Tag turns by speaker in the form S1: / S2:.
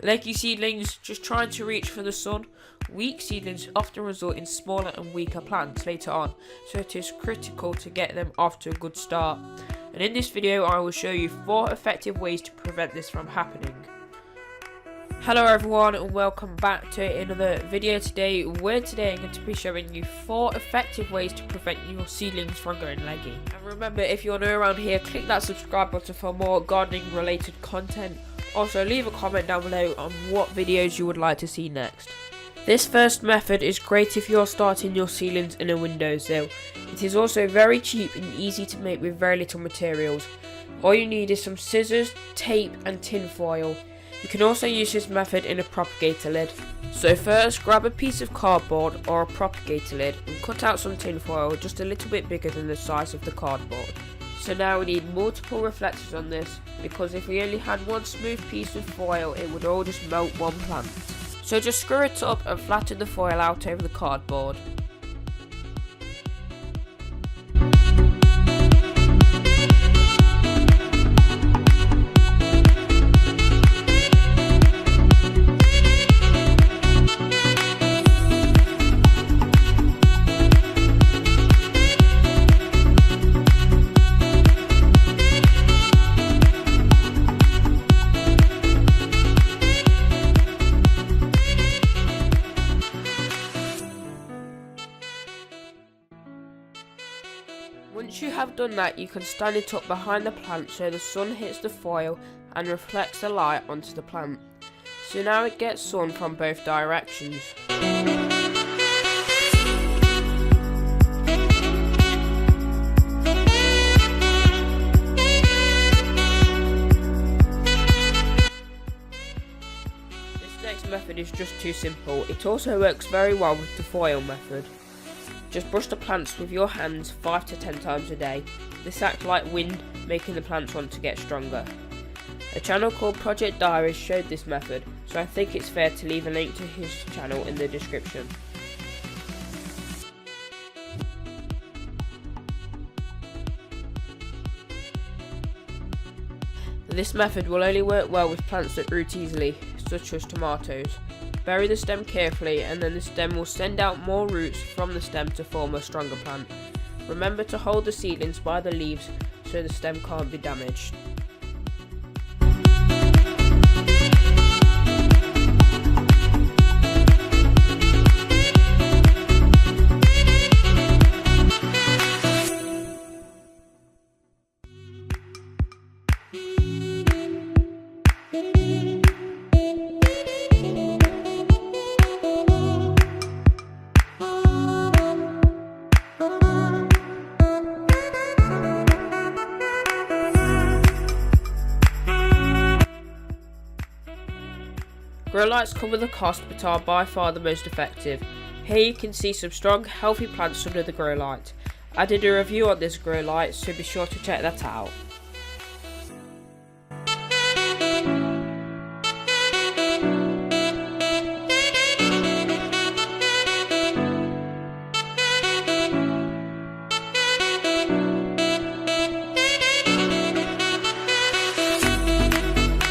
S1: Leggy seedlings just trying to reach for the sun. Weak seedlings often result in smaller and weaker plants later on, so it is critical to get them off to a good start. And in this video I will show you 4 effective ways to prevent this from happening. Hello everyone and welcome back to another video today, where today I'm going to be showing you 4 effective ways to prevent your seedlings from going leggy. And remember, if you're new around here, click that subscribe button for more gardening related content. Also leave a comment down below on what videos you would like to see next. This first method is great if you're starting your seedlings in a windowsill. It is also very cheap and easy to make with very little materials. All you need is some scissors, tape and tin foil. You can also use this method in a propagator lid. So first, grab a piece of cardboard or a propagator lid and cut out some tin foil just a little bit bigger than the size of the cardboard. So now we need multiple reflectors on this, because if we only had one smooth piece of foil it would all just melt one plant. So just screw it up and flatten the foil out over the cardboard. Once you have done that, you can stand it up behind the plant so the sun hits the foil and reflects the light onto the plant. So now it gets sun from both directions. This next method is just too simple. It also works very well with the foil method. Just brush the plants with your hands 5 to 10 times a day. This acts like wind, making the plants want to get stronger. A channel called Project Diaries showed this method, so I think it's fair to leave a link to his channel in the description. This method will only work well with plants that root easily, such as tomatoes. Bury the stem carefully and then the stem will send out more roots from the stem to form a stronger plant. Remember to hold the seedlings by the leaves so the stem can't be damaged. Grow lights come with a cost but are by far the most effective. Here you can see some strong, healthy plants under the grow light. I did a review on this grow light, so be sure to check that out.